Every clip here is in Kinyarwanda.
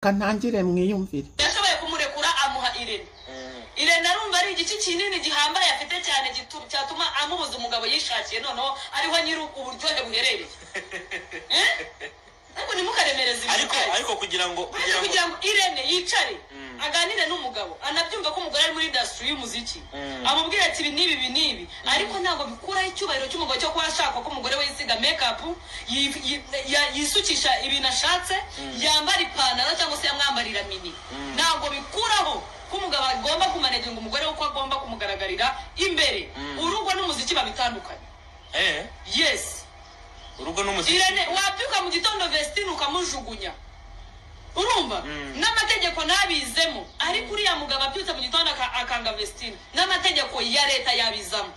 Kanangire mwiyumvire. Yashoboye kumurekura amuha Irene. Irene arumva ari igice kinini gihambaye afite cyane cyatuma amubuza umugabo yishakiye noneho ariho nyiri uburyohe buherereye. Ariko nimukaremereza ariko kugira ngo Irene yicare aganire n'umugabo anabyumva ko umugore ari muri industry y'umuziki amubwira ati ibi nibi ariko ntabwo bikuraho icyubahiro cy'umugabo cyo kuba ashaka ko umugore we yisiga makeup yisukisha ibintu ashatse yambara ipantaro cyangwa se yamwambarira mini ntabwo bikuraho ko umugabo agomba kumanejinga umugore we uko agomba kumugaragarira imbere urugo n'umuziki babitandukanye. Yes, urugo n'umuziki Irene wabyuka mu gitondo Vestine ukamujugunya urumva n'amategeko nabizemo ariko uriya mugabo abyutse mu gitondo akanga Vestine n'amategeko ya leta yabizamo.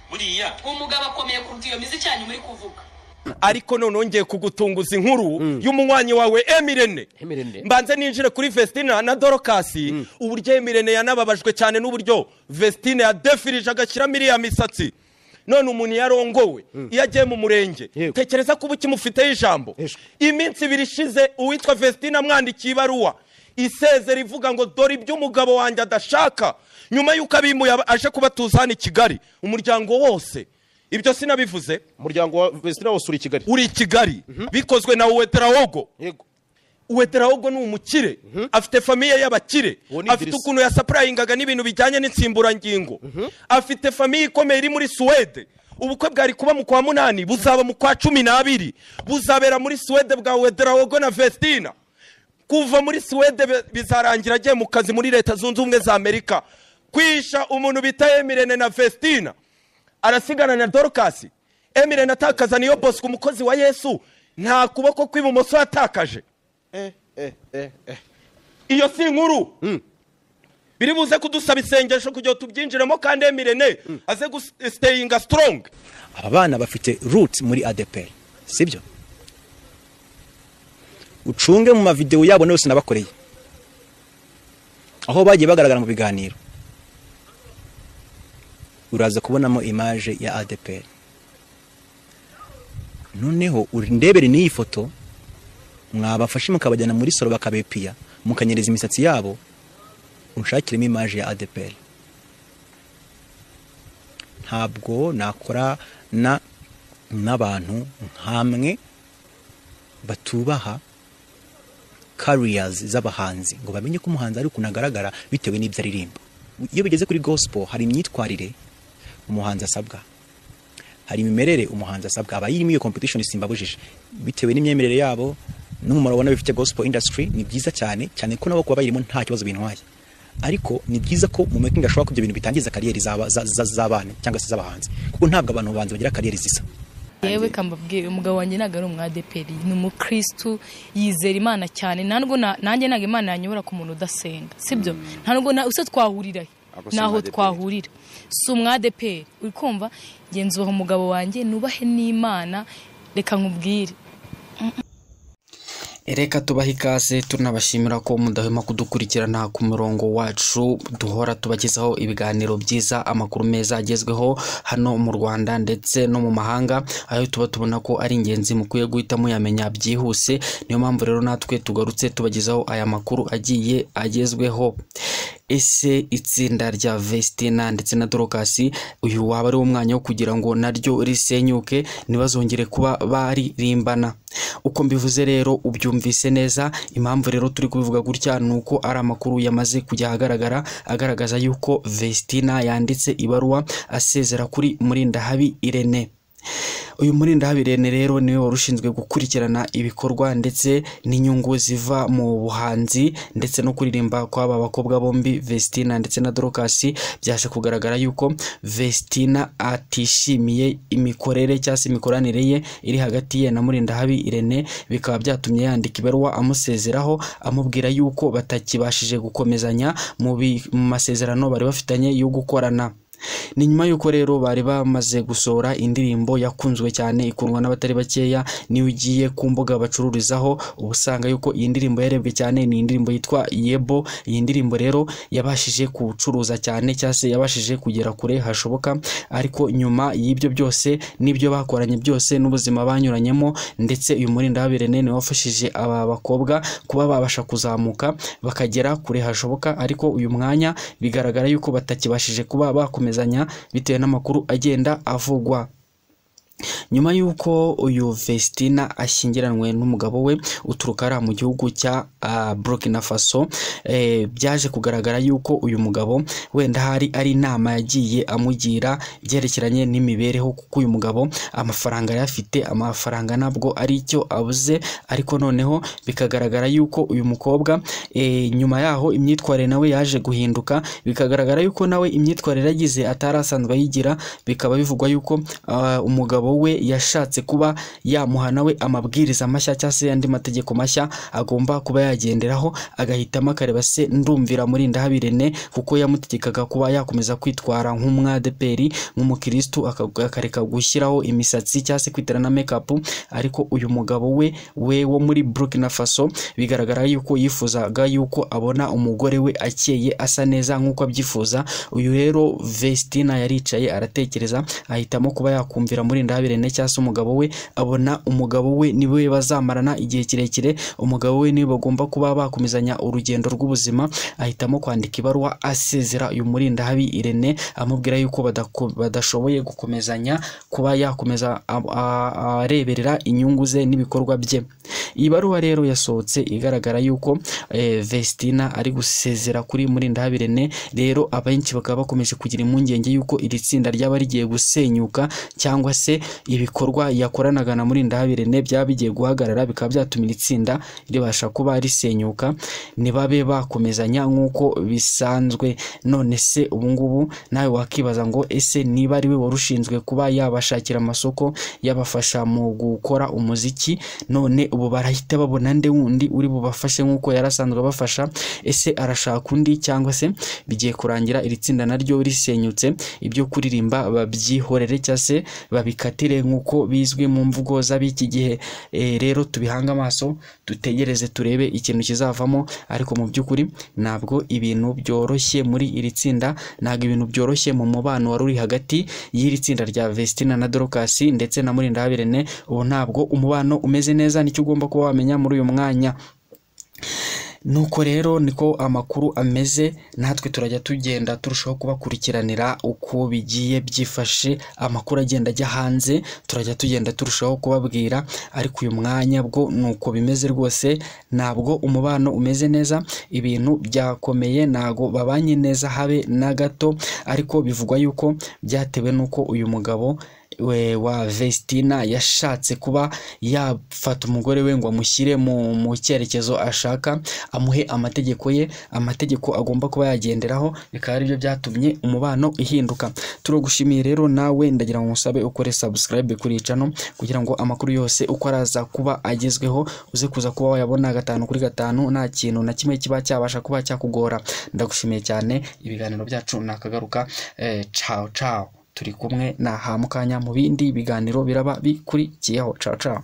Buriya umugabo akomeye kuruta iyo miziki cyanyu muri kuvuga. Ariko nonongeye kugutunguza inkuru y'umunywanyi wawe Emirene. Mbanze ninjire kuri Vestine na Dorokasi uburyo Emirene yanababajwe cyane n'uburyo Vestine yadefirije agashyira miriya misatsi. None umuntu yarongowe iyo agiye mu murenge tekereza kuba kimufiteho ijambo. Iminsi ibiri ishize uwitwa Vestine amwandikiye ibaruwa isezera ivuga ngo dore ibyo umugabo wanjye adashaka nyuma y'uko abimuye aje kubatuza hano i Kigali umuryango wose. Ibyo sinabivuze. Umuryango wa Vestine wose uri Kigali bikozwe na Uwederawogo. Yego. Uwederawogo ni umukire afite famiye y'abakire afite ukuntu yasaprayingaga n'ibintu bijyanye n'insimburangingo afite famiye ikomeye iri muri Suwede. Ubukwe bwari kuba mu kwa 8 buzaba mu kwa 12 buzabera muri Suwede bwa Uwederawogo na Vestine. Kuva muri Suwede bizarangira agiye mu kazi muri Leta Zunze Ubumwe za Amerika kwisha umuntu bita Emirene na Vestine arasigana na Dorokasi. Emirene atakaza niyo Bosco umukozi wa Yesu nta kuboko kw'ibumoso yatakaje. Iyo si inkuru biri buze kudusaba isengesho kugira tubyinjiremo kandi Emirene aze staying strong. Aba bana bafite roots muri ADPR sibyo? Ucunge mu mavideo yabo nose nabakoreye aho bagiye bagaragara mu biganiro uraza kubonamo image ya ADPR. Noneho urindebere n'iyi foto mwabafashe mukabajyana muri solo bakabepia mukanyereza imisatsi yabo unshakiremo image ya ADPR. Ntabwo nakora n'abantu nkamwe batubaha careers z'abahanzi ngo bamenye ko umuhanzi ari kunagaragara bitewe n'ibyo aririmba. Iyo bigeze kuri gospel hari imyitwarire umuhanzi asabwa, hari imimerere umuhanzi asabwa. Abayirimo iyo competition simbabujije bitewe n'imyemerere yabo n'umumaro ubona bifite gospel industry. Ni byiza cyane ko nabo kuba bayirimo nta kibazo bintwaye, ariko ni byiza ko mu making ashobora kubyo bintu bitangiza kariyeri z'abana cyangwa se z'abahanzi, kuko ntabwo abantu babanza bagira kariyeri zisa. Yewe kambabwira umugabo wanjye naga ari umwadeperi ni umukristo yizera Imana cyane ntabwo nanjye naga Imana yanyobora ku muntu udasenga sibyo ntabwo use twahurira naho twahurira si umwadeperi uri kumva genzuho umugabo wanjye nubahe n'Imana reka nkubwire. Reka tubahe ikaze tunabashimira ko mudahwema kudukurikirana ku murongo wacu duhora tubagezaho ibiganiro byiza, amakuru meza agezweho hano mu Rwanda ndetse no mu mahanga, aho tuba tubona ko ari ingenzi mukwiye guhita muyamenya byihuse. Niyo mpamvu rero natwe tugarutse tubagezaho aya makuru agiye agezweho. Ese itsinda rya Vestine ndetse na Dorokasi uyu waba ari umwanya wo kugira ngo naryo risenyuke ntibazongere kuba baririmbana? Uko mbivuze rero ubyumvise neza. Impamvu rero turi kubivuga gutya nuko ari amakuru yamaze kujya agaragaza yuko Vestine yanditse ibaruwa asezera kuri Murindahabi Irene. Uyu Murindahabi Irene rero niwe warushinzwe gukurikirana ibikorwa ndetse n'inyungu ziva mu buhanzi ndetse no kuririmba kw'aba bakobwa bombi Vestine ndetse na Dorokasi. Byaje kugaragara yuko Vestine atishimiye imikorere cyangwa imikoranire ye iri hagati ye na Murindahabi Irene, bikaba byatumye yandika ibaruwa amusezeraho amubwira yuko batakibashije gukomezanya mu masezerano bari bafitanye yo gukorana. ni nyuma y'uko rero bari bamaze gusohora indirimbo yakunzwe cyane ikundwa n'abatari bakeya, niyo ugiye ku mbuga bacururizaho ubusanga yuko iyi ndirimbo yarebwe cyane. Ni indirimbo yitwa Yebo. Iyi ndirimbo rero yabashije kucuruza cyane cyangwa se yabashije kugera kure hashoboka, ariko nyuma y'ibyo byose n'ibyo bakoranye byose n'ubuzima banyuranyemo, ndetse uyu Murindahabi Irene niwe wafashije aba bakobwa kuba babasha kuzamuka bakagera kure hashoboka, ariko uyu mwanya bigaragara yuko batakibashije kuba bakomezanya bitewe n'amakuru agenda avugwa. Nyuma y'uko uyu Vestina ashyingiranwe n'umugabo we uturuka ari mu gihugu cya Burkina Faso, byaje kugaragara yuko uyu mugabo wenda hari ari inama yagiye amugira byerekeranye n'imibereho, kuko uyu mugabo amafaranga yari afite, amafaranga ntabwo ari icyo abuze, ariko noneho bikagaragara yuko uyu mukobwa nyuma yaho imyitwarire nawe yaje guhinduka, bikagaragara yuko nawe imyitwarire yagize atari asanzwe ayigira, bikaba bivugwa yuko umugabo we yashatse kuba yamuha nawe amabwiriza mashya cyangwa se andi mategeko mashya agomba kuba yagenderaho, agahitamo akareba se ndumvira Murindahabi Irene kuko yamutegekaga kuba yakomeza kwitwara nk'umwadeperi nk'umukristu, akareka gushyiraho imisatsi cyangwa se kwitera na makeup. Ariko uyu mugabo we wo muri Burkina Faso bigaragara yuko yifuzaga yuko abona umugore we akeye asa neza nk'uko abyifuza. Uyu rero Vestina yaricaye aratekereza, ahitamo kuba yakumvira Murindahabi Irene cyangwa se umugabo we, abona umugabo we niwe bazamarana igihe kirekire, umugabo we niwe bagomba kuba bakomezanya urugendo rw'ubuzima. Ahitamo kwandika ibaruwa asezera uyu Murindahabi Irene, amubwira yuko badashoboye gukomezanya kuba yakomeza areberera inyungu ze n'ibikorwa bye. Iyi baruwa rero yasohotse igaragara yuko Vestina ari gusezera kuri Murindahabi Irene. Rero abenshi bakaba bakomeje kugira impungenge yuko iri tsinda ryaba rigiye gusenyuka, cyangwa se ibikorwa yakoranaga na Murindahabi Irene byaba bigiye guhagarara, bikaba byatumira itsinda ribasha kuba risenyuka, nibabe bakomezanya nk'uko bisanzwe. None se ubungubu nawe wakibaza ngo ese niba ari we warushinzwe kuba yabashakira amasoko yabafasha mu gukora umuziki, none ubu barahita babona nde wundi uri bubafashe nk'uko yarasanzwe abafasha? Ese arashaka undi, cyangwa se bigiye kurangira iri tsinda naryo risenyutse, ibyo kuririmba babyihorere cyangwa se babikatire nk'uko bizwi mu mvugo z'abiki gihe? Rero tubihanga amaso dutegereze turebe ikintu kizavamo, ariko mu by'ukuri ntabwo ibintu byoroshye muri iri tsinda, ntabwo ibintu byoroshye mu mubano wari uri hagati y'iri tsinda rya Vestina na Dorcas ndetse na Murindahabi Irene. Ubu ntabwo umubano umeze neza, nicyo ugomba kuba wamenya muri uyu mwanya. Nuko rero niko amakuru ameze, natwe turajya tugenda turushaho kubakurikiranira uko bigiye byifashe, amakuru agenda ajya hanze turajya tugenda turushaho kubabwira, ariko uyu mwanya bwo nuko bimeze rwose, ntabwo umubano umeze neza, ibintu byakomeye, ntago babanye neza habe na gato. Ariko bivugwa yuko byatewe nuko uyu mugabo wa Vestina yashatse kuba yafata umugore we ngo amushyire mu cyerekezo ashaka, amuhe amategeko ye, amategeko agomba kuba yagenderaho, bikaba aribyo byatumye umubano ihinduka. Turagushimiye rero, nawe ndagira ngo usabe ukore subscribe kuri channel kugira ngo amakuru yose uko araza kuba agezweho uze kuza kuba wayabona 5 kuri 5, nta kintu na kimwe kiba cyabasha kuba cyakugora. Ndagushimiye cyane, ibiganiro byacu nakagaruka. Ciao ciao, turi kumwe na hamukanya mu bindi biganiro biraba bikurikiyeho. Ciao ciao.